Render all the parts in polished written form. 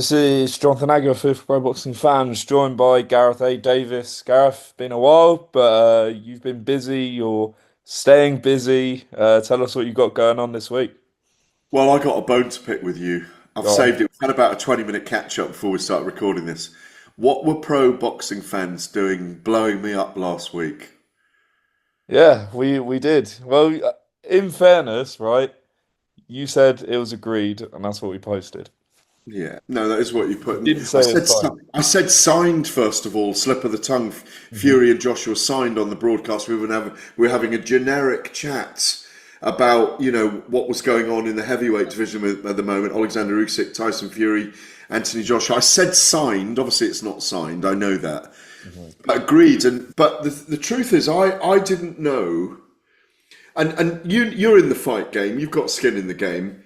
This is Jonathan Agger, Fifth Pro Boxing Fans, joined by Gareth A Davies. Gareth, been a while, but you've been busy. You're staying busy. Tell us what you've got going on this week. Well, I got a bone to pick with you. I've Go on. saved it. We've had about a 20-minute catch up before we start recording this. What were pro boxing fans doing blowing me up last week? Yeah, we did. Well, in fairness, right? You said it was agreed, and that's what we posted. Yeah, no, that is what you You put. didn't I say it's said fine. I said signed first of all, slip of the tongue. Hmm. Fury and Joshua signed on the broadcast. We were having a generic chat about what was going on in the heavyweight division at the moment. Alexander Usyk, Tyson Fury, Anthony Joshua. I said signed. Obviously, it's not signed. I know that. Hmm. But agreed. But the truth is, I didn't know. And you're in the fight game. You've got skin in the game.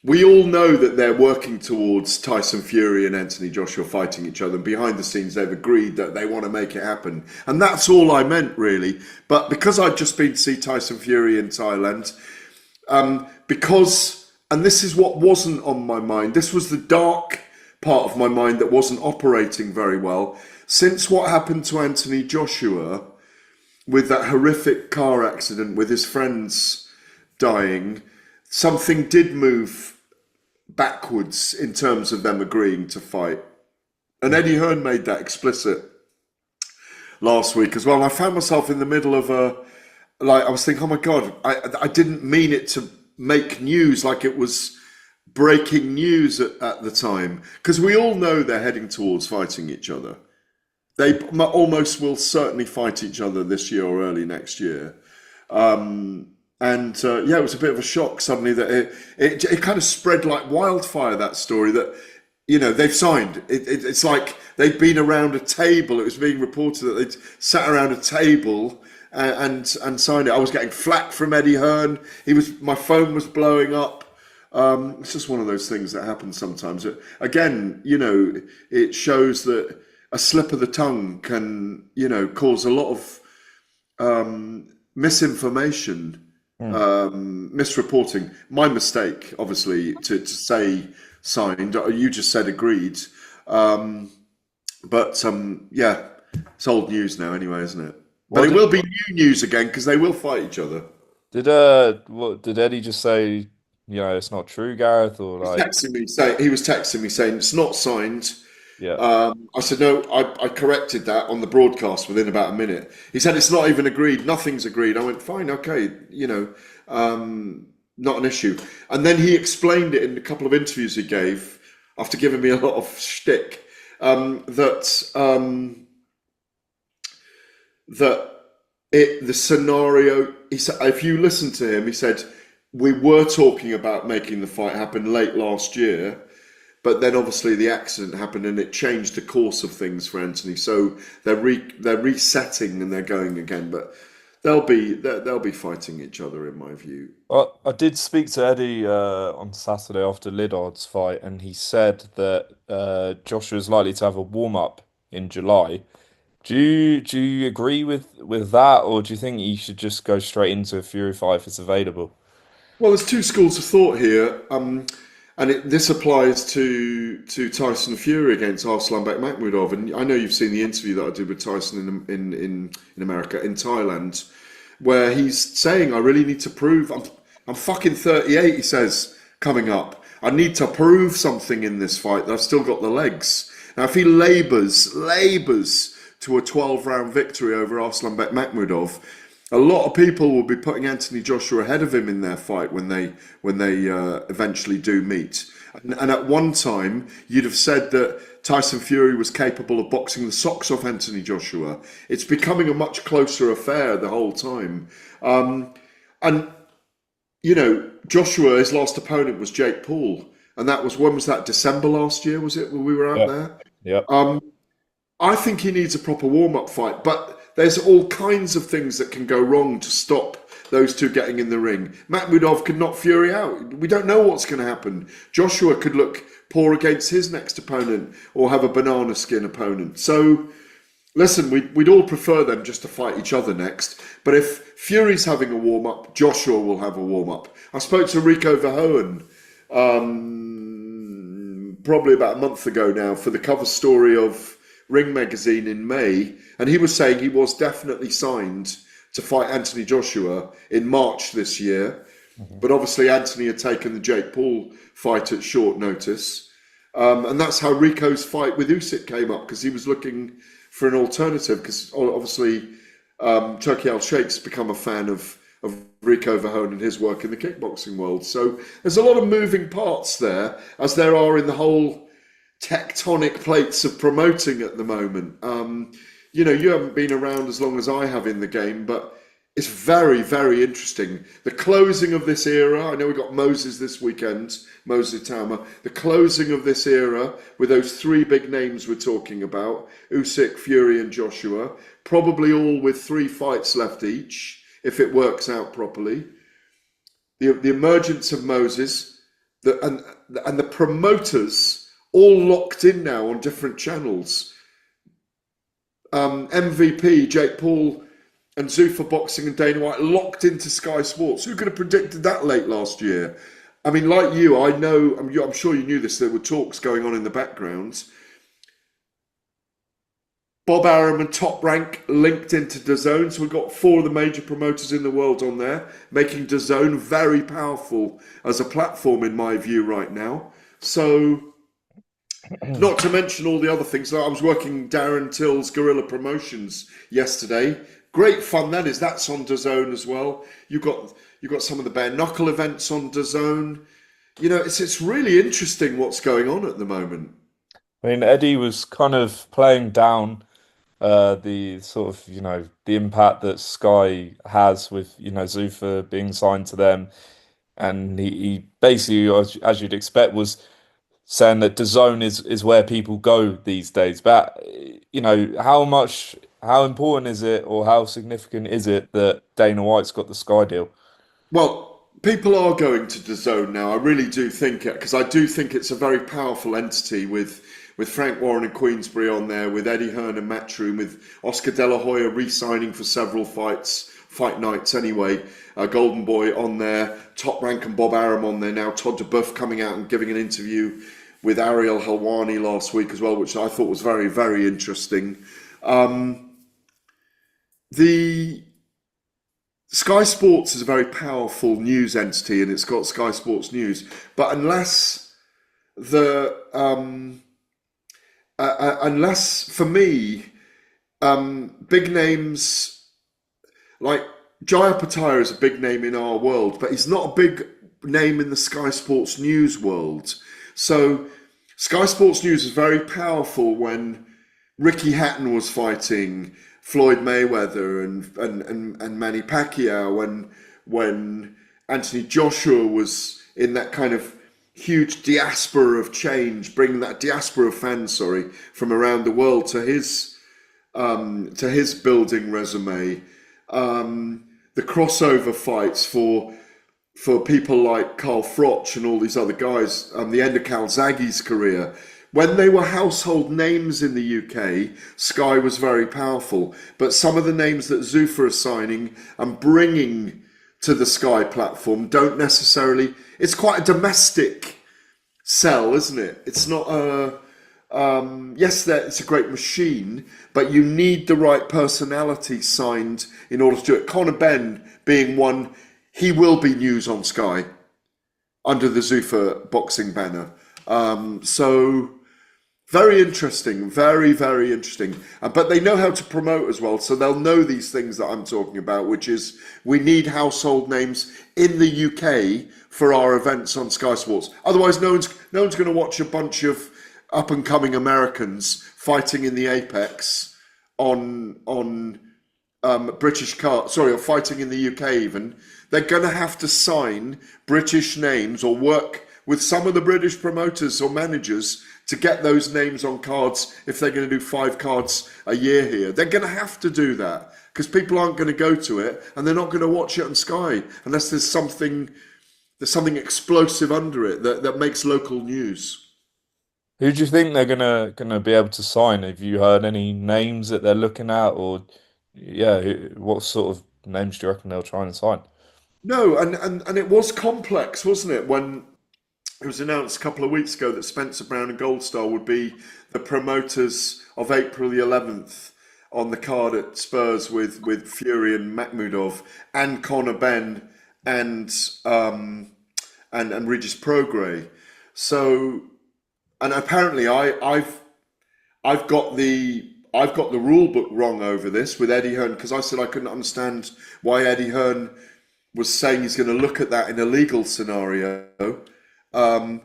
We all know that they're working towards Tyson Fury and Anthony Joshua fighting each other. And behind the scenes, they've agreed that they want to make it happen. And that's all I meant, really. But because I'd just been to see Tyson Fury in Thailand, and this is what wasn't on my mind, this was the dark part of my mind that wasn't operating very well. Since what happened to Anthony Joshua with that horrific car accident with his friends dying, something did move backwards in terms of them agreeing to fight. And Eddie Hearn made that explicit last week as well. And I found myself in the middle of I was thinking, oh my God, I didn't mean it to make news like it was breaking news at the time. Because we all know they're heading towards fighting each other. They almost will certainly fight each other this year or early next year. Yeah, it was a bit of a shock suddenly that it kind of spread like wildfire, that story that, they've signed. It's like they'd been around a table. It was being reported that they'd sat around a table and signed it. I was getting flack from Eddie Hearn. My phone was blowing up. It's just one of those things that happens sometimes. Again, it shows that a slip of the tongue can, cause a lot of misinformation, Hmm. misreporting. My mistake, obviously, to say signed. You just said agreed. Um, yeah, it's old news now anyway, isn't it? But What it did will be new news again because they will fight each other. what did Eddie just say? It's not true, Gareth, or like, He was texting me saying it's not signed. yeah. I said, no, I corrected that on the broadcast within about a minute. He said, it's not even agreed. Nothing's agreed. I went, fine, okay, not an issue. And then he explained it in a couple of interviews he gave after giving me a lot of shtick, that the scenario, he said, if you listen to him, he said, we were talking about making the fight happen late last year. But then obviously the accident happened and it changed the course of things for Anthony. So they're resetting and they're going again. But they'll be fighting each other in my view. Well, I did speak to Eddie on Saturday after Lidard's fight, and he said that Joshua is likely to have a warm up in July. Do you agree with that, or do you think he should just go straight into a Fury fight if it's available? Well, there's two schools of thought here, and this applies to Tyson Fury against Arslanbek Makhmudov. And I know you've seen the interview that I did with Tyson in America, in Thailand, where he's saying, "I really need to prove I'm fucking 38." He says, coming up, I need to prove something in this fight that I've still got the legs. Now, if he labours to a 12-round victory over Arslanbek Makhmudov, a lot of people will be putting Anthony Joshua ahead of him in their fight when they eventually do meet. And at one time, you'd have said that Tyson Fury was capable of boxing the socks off Anthony Joshua. It's becoming a much closer affair the whole time. And Joshua, his last opponent was Jake Paul, and that was when was that? December last year, was it? When we were out Yeah. there. Yep. I think he needs a proper warm-up fight, but there's all kinds of things that can go wrong to stop those two getting in the ring. Makhmudov could knock Fury out. We don't know what's going to happen. Joshua could look poor against his next opponent or have a banana skin opponent. So, listen, we'd all prefer them just to fight each other next. But if Fury's having a warm-up, Joshua will have a warm-up. I spoke to Rico Verhoeven probably about a month ago now for the cover story of Ring magazine in May, and he was saying he was definitely signed to fight Anthony Joshua in March this year. Mhm. But obviously, Anthony had taken the Jake Paul fight at short notice. And that's how Rico's fight with Usyk came up because he was looking for an alternative. Because obviously, Turkey Al Sheikh's become a fan of Rico Verhoeven and his work in the kickboxing world. So there's a lot of moving parts there, as there are in the whole tectonic plates of promoting at the moment. You haven't been around as long as I have in the game, but it's very, very interesting. The closing of this era, I know we got Moses this weekend, Moses Itauma. The closing of this era with those three big names we're talking about, Usyk, Fury and Joshua, probably all with 3 fights left each, if it works out properly. The emergence of Moses, and the promoters all locked in now on different channels. MVP, Jake Paul, and Zuffa Boxing and Dana White locked into Sky Sports. Who could have predicted that late last year? I mean, like you, I know, I'm sure you knew this, there were talks going on in the background. Bob Arum and Top Rank linked into DAZN, so we've got 4 of the major promoters in the world on there, making DAZN very powerful as a platform, in my view, right now. So, not to mention all the other things. Like I was working Darren Till's Guerrilla Promotions yesterday. Great fun that is. That's on DAZN as well. You got some of the bare knuckle events on DAZN. It's really interesting what's going on at the moment. I mean, Eddie was kind of playing down the sort of, the impact that Sky has with, Zuffa being signed to them. And he basically, as you'd expect, was saying that DAZN is where people go these days. But, how important is it or how significant is it that Dana White's got the Sky deal? Well, people are going to DAZN now. I really do think it because I do think it's a very powerful entity with Frank Warren and Queensbury on there, with Eddie Hearn and Matchroom, with Oscar De La Hoya re-signing for several fight nights anyway. Golden Boy on there, Top Rank and Bob Arum on there now. Todd DeBuff coming out and giving an interview with Ariel Helwani last week as well, which I thought was very, very interesting. The Sky Sports is a very powerful news entity, and it's got Sky Sports News. But the unless for me, big names like Jaya Pattaya is a big name in our world, but he's not a big name in the Sky Sports News world. So Sky Sports News is very powerful when Ricky Hatton was fighting Floyd Mayweather and Manny Pacquiao, when Anthony Joshua was in that kind of huge diaspora of change, bringing that diaspora of fans, sorry, from around the world to his building resume. The crossover fights for people like Carl Froch and all these other guys, the end of Calzaghe's career. When they were household names in the UK, Sky was very powerful. But some of the names that Zuffa is signing and bringing to the Sky platform don't necessarily. It's quite a domestic sell, isn't it? It's not a. Yes, it's a great machine, but you need the right personality signed in order to do it. Conor Benn being one, he will be news on Sky under the Zuffa boxing banner. So very interesting, very, very interesting. But they know how to promote as well, so they'll know these things that I'm talking about, which is we need household names in the UK for our events on Sky Sports. Otherwise, no one's going to watch a bunch of up and coming Americans fighting in the Apex on British card. Sorry, or fighting in the UK even. They're going to have to sign British names or work with some of the British promoters or managers to get those names on cards if they're going to do 5 cards a year here. They're going to have to do that because people aren't going to go to it and they're not going to watch it on Sky unless there's something explosive under it that makes local news. Who do you think they're gonna be able to sign? Have you heard any names that they're looking at, or yeah, what sort of names do you reckon they'll try and sign? No, and it was complex, wasn't it, when it was announced a couple of weeks ago that Spencer Brown and Goldstar would be the promoters of April the 11th on the card at Spurs with Fury and Makhmudov and Conor Benn and and Regis Prograis. So, and apparently I've got the rule book wrong over this with Eddie Hearn, because I said I couldn't understand why Eddie Hearn was saying he's going to look at that in a legal scenario. Um,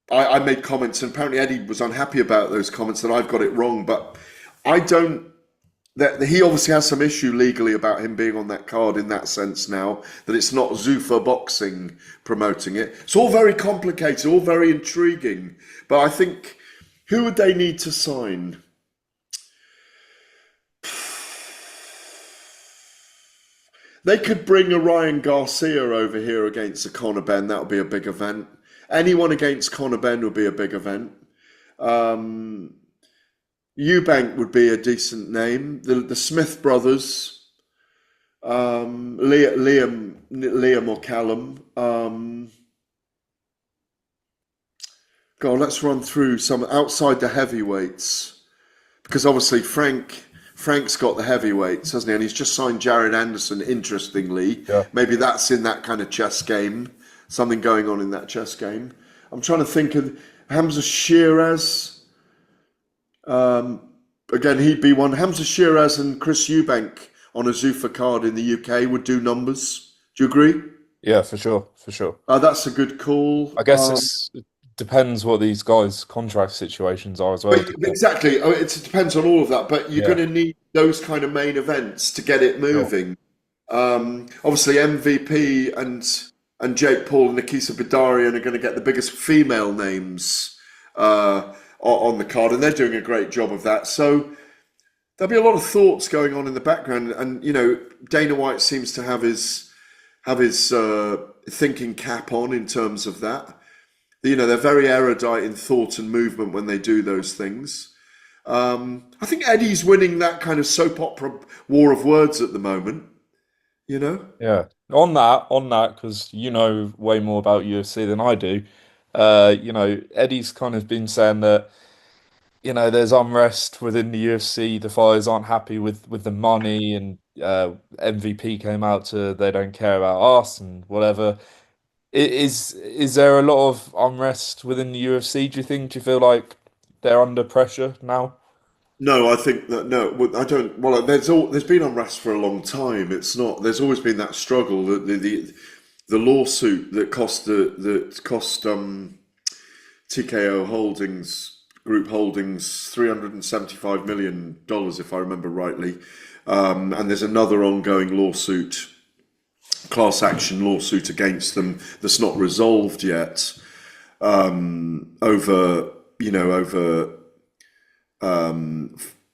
I made comments, and apparently Eddie was unhappy about those comments, that I've got it wrong. But I don't. That he obviously has some issue legally about him being on that card in that sense now, that it's not Zuffa Boxing promoting it. It's all very complicated, all very intriguing. But I think, who would they need to sign? They could bring a Ryan Garcia over here against a Conor Benn. That would be a big event. Anyone against Conor Benn would be a big event. Um, Eubank would be a decent name. The Smith brothers, Liam or Callum. God, let's run through some outside the heavyweights, because obviously Frank's got the heavyweights, hasn't he? And he's just signed Jared Anderson. Interestingly, Yeah. maybe that's in that kind of chess game. Something going on in that chess game. I'm trying to think of Hamza Shiraz. Again, he'd be one. Hamza Shiraz and Chris Eubank on a Zuffa card in the UK would do numbers. Do you agree? Yeah, for sure, for sure. That's a good call. I guess it depends what these guys' contract situations are as well, But doesn't it? exactly, it depends on all of that. But you're Yeah, going to need those kind of main events to get it sure. moving. Obviously, MVP and Jake Paul and Nikisa Bidarian are going to get the biggest female names on the card, and they're doing a great job of that. So there'll be a lot of thoughts going on in the background, and Dana White seems to have his thinking cap on in terms of that. They're very erudite in thought and movement when they do those things. I think Eddie's winning that kind of soap opera war of words at the moment. You know. Yeah. On that, because you know way more about UFC than I do. Eddie's kind of been saying that, there's unrest within the UFC. The fighters aren't happy with the money, and MVP came out to they don't care about us and whatever. Is there a lot of unrest within the UFC, do you think? Do you feel like they're under pressure now? No, I think that no, well, I don't. Well, there's been unrest for a long time. It's not. There's always been that struggle. The lawsuit that cost TKO Holdings Group Holdings $375 million, if I remember rightly. And there's another ongoing lawsuit, class action lawsuit against them that's not resolved yet. Over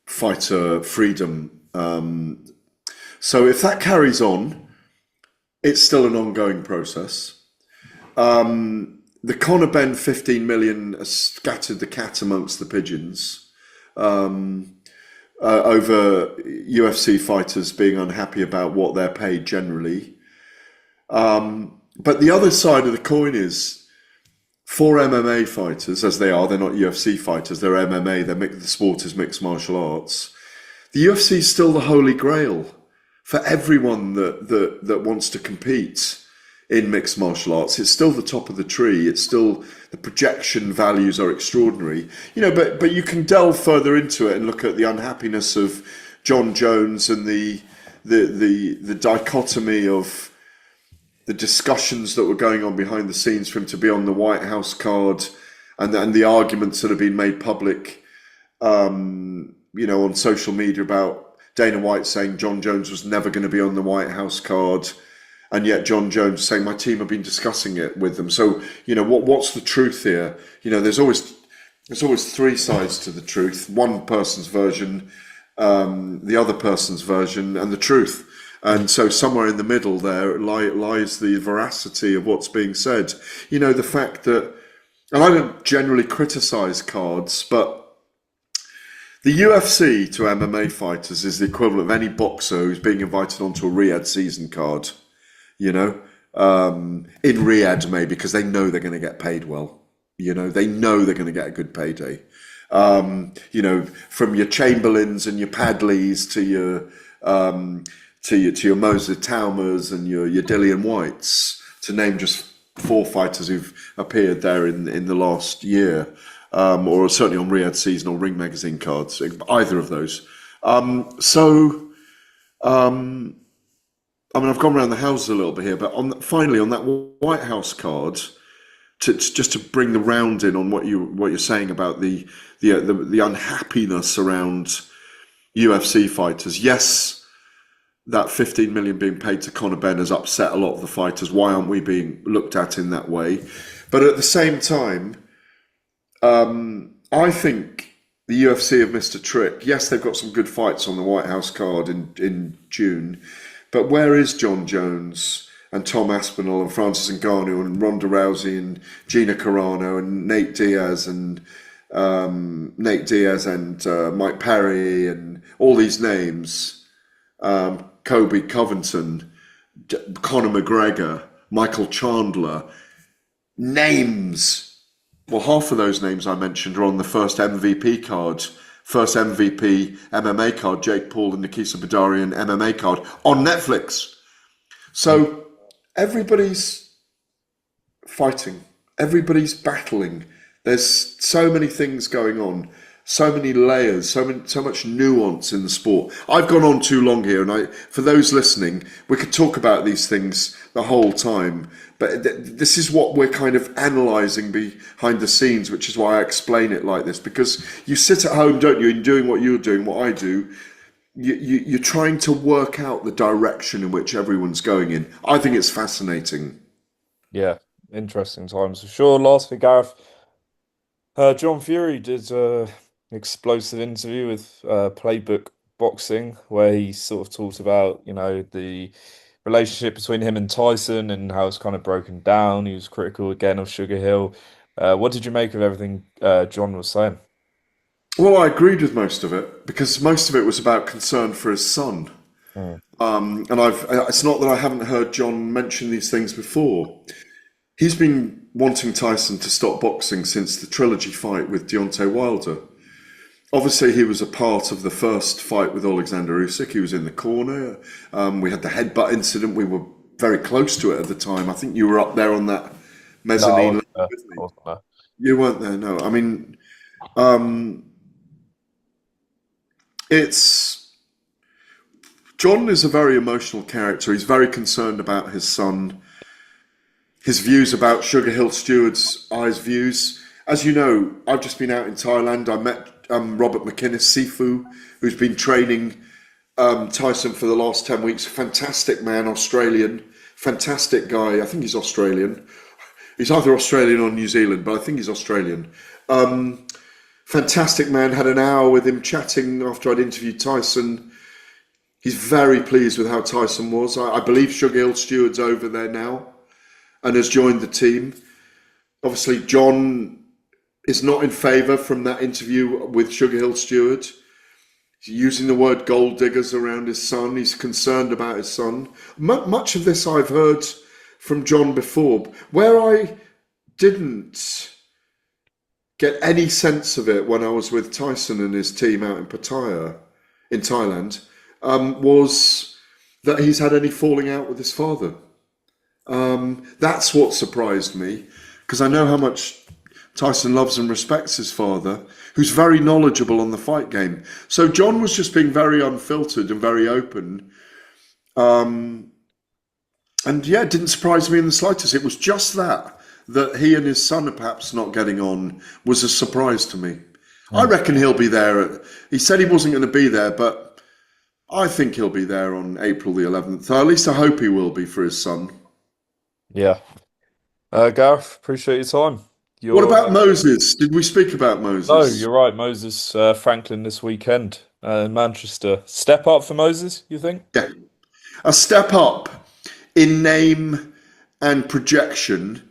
fighter freedom. So if that carries on, it's still an ongoing process. The Conor Benn 15 million has scattered the cat amongst the pigeons, over UFC fighters being unhappy about what they're paid generally. But the other side of the coin is, for MMA fighters, as they're not UFC fighters, they're MMA, the sport is mixed martial arts. The UFC is still the holy grail for everyone that wants to compete in mixed martial arts. It's still the top of the tree. It's still, the projection values are extraordinary. But you can delve further into it and look at the unhappiness of John Jones and the dichotomy of the discussions that were going on behind the scenes for him to be on the White House card, and the arguments that have been made public, on social media about Dana White saying John Jones was never going to be on the White House card, and yet John Jones saying my team have been discussing it with them. So what's the truth here? There's always three sides to the truth: one person's version, the other person's version, and the truth. And so somewhere in the middle there lies the veracity of what's being said. The fact that, and I don't generally criticize cards, but the UFC to MMA fighters is the equivalent of any boxer who's being invited onto a Riyadh season card. in Riyadh maybe because they know they're going to get paid well. They know they're going to get a good payday. From your Chamberlains and your Padleys to your Moses Taumas and your Dillian Whites, to name just four fighters who've appeared there in the last year, or certainly on Riyadh Season or Ring Magazine cards, either of those. I've gone around the houses a little bit here, but finally on that White House card, just to bring the round in on what you're saying about the unhappiness around UFC fighters. Yes, that 15 million being paid to Conor Benn has upset a lot of the fighters. Why aren't we being looked at in that way? But at the same time, I think the UFC have missed a trick. Yes, they've got some good fights on the White House card in June, but where is John Jones and Tom Aspinall and Francis Ngannou and Ronda Rousey and Gina Carano and Nate Diaz and Mike Perry and all these names, Kobe Covington, Conor McGregor, Michael Chandler, names. Well, half of those names I mentioned are on the first MVP card, first MVP MMA card, Jake Paul and Nikisa Badarian MMA card on Netflix. So everybody's fighting, everybody's battling. There's so many things going on, so many layers, so much nuance in the sport. I've gone on too long here, and for those listening, we could talk about these things the whole time, but this is what we're kind of analysing behind the scenes, which is why I explain it like this, because you sit at home, don't you, and doing what you're doing, what I do, you're trying to work out the direction in which everyone's going in. I think it's fascinating. Yeah, interesting times for sure. Lastly, Gareth, John Fury did an explosive interview with Playbook Boxing, where he sort of talked about, the relationship between him and Tyson and how it's kind of broken down. He was critical again of Sugar Hill. What did you make of everything John was saying? Well, I agreed with most of it because most of it was about concern for his son. Mm. And it's not that I haven't heard John mention these things before. He's been wanting Tyson to stop boxing since the trilogy fight with Deontay Wilder. Obviously, he was a part of the first fight with Alexander Usyk. He was in the corner. We had the headbutt incident. We were very close to it at the time. I think you were up there on that mezzanine. No, I wasn't there. You weren't there, no. I mean, John is a very emotional character. He's very concerned about his son, his views about Sugar Hill Steward's views. As you know, I've just been out in Thailand. I met Robert McInnes, Sifu, who's been training Tyson for the last 10 weeks. Fantastic man, Australian, fantastic guy. I think he's Australian. He's either Australian or New Zealand, but I think he's Australian. Fantastic man. Had an hour with him chatting after I'd interviewed Tyson. He's very pleased with how Tyson was. I believe Sugar Hill Steward's over there now and has joined the team. Obviously, John is not in favour from that interview with Sugar Hill Steward. He's using the word gold diggers around his son. He's concerned about his son. Much of this I've heard from John before. Where I didn't get any sense of it when I was with Tyson and his team out in Pattaya in Thailand was that he's had any falling out with his father. That's what surprised me, because I know how much Tyson loves and respects his father, who's very knowledgeable on the fight game. So John was just being very unfiltered and very open. And yeah, it didn't surprise me in the slightest. It was just that he and his son are perhaps not getting on was a surprise to me. I reckon he'll be there. He said he wasn't going to be there, but I think he'll be there on April the 11th. At least I hope he will be for his son. Yeah. Gareth, appreciate your time. What about Moses? Did we speak about Moses? No, you're right. Moses Franklin this weekend in Manchester. Step up for Moses, you think? Yeah. A step up in name and projection.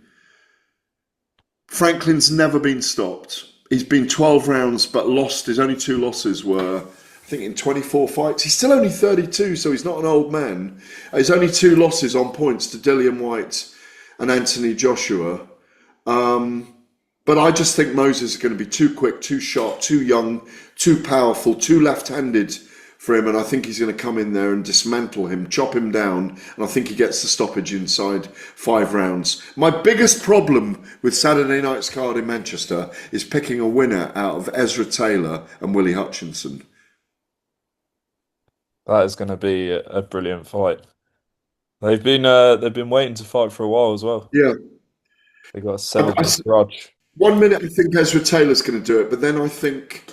Franklin's never been stopped. He's been 12 rounds, but lost. His only two losses were I think in 24 fights. He's still only 32, so he's not an old man. He's only two losses on points to Dillian White and Anthony Joshua. But I just think Moses is going to be too quick, too sharp, too young, too powerful, too left-handed for him. And I think he's going to come in there and dismantle him, chop him down. And I think he gets the stoppage inside 5 rounds. My biggest problem with Saturday night's card in Manchester is picking a winner out of Ezra Taylor and Willie Hutchinson. That is going to be a brilliant fight. They've been waiting to fight for a while as well. Yeah. They got a I, I 7 year grudge. 1 minute I think Ezra Taylor's going to do it, but then I think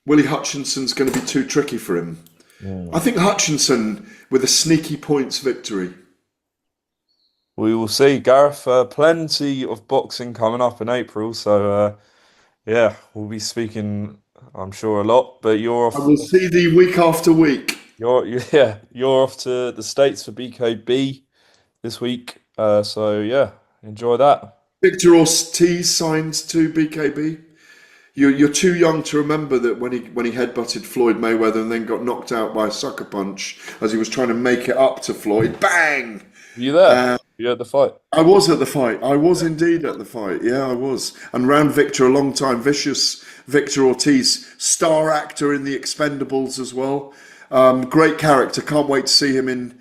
Willie Hutchinson's going to be too tricky for him. I Mm. think Hutchinson with a sneaky points victory. We will see, Gareth. Plenty of boxing coming up in April, so yeah, we'll be speaking, I'm sure, a lot. But you're I off. will see thee week after week. Yeah, you're off to the States for BKB this week. So yeah, enjoy that. Victor Ortiz signs to BKB. You're too young to remember that when he headbutted Floyd Mayweather and then got knocked out by a sucker punch as he was trying to make it up to Floyd. Bang! Were you there? You at the fight? I was at the fight. I was indeed at the fight. Yeah, I was. And round Victor a long time. Vicious Victor Ortiz, star actor in The Expendables as well. Great character. Can't wait to see him in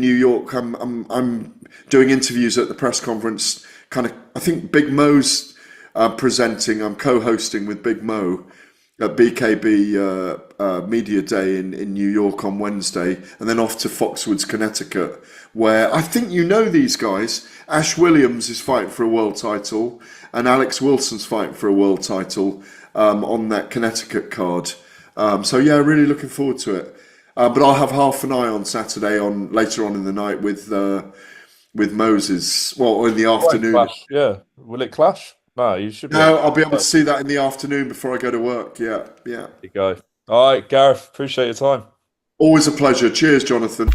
New York. I'm doing interviews at the press conference. Kind of. I think Big Mo's presenting. I'm co-hosting with Big Mo at BKB Media Day in New York on Wednesday, and then off to Foxwoods, Connecticut, where I think you know these guys. Ash Williams is fighting for a world title, and Alex Wilson's fighting for a world title on that Connecticut card. So yeah, really looking forward to it. But I'll have half an eye on Saturday on later on in the night with Moses. Well, in the Won't afternoon. clash. Yeah. Will it clash? No, you should be able No, to. I'll be able to There see that in the afternoon before I go to work. Yeah, yeah. you go. All right, Gareth. Appreciate your time. Always a pleasure. Cheers, Jonathan.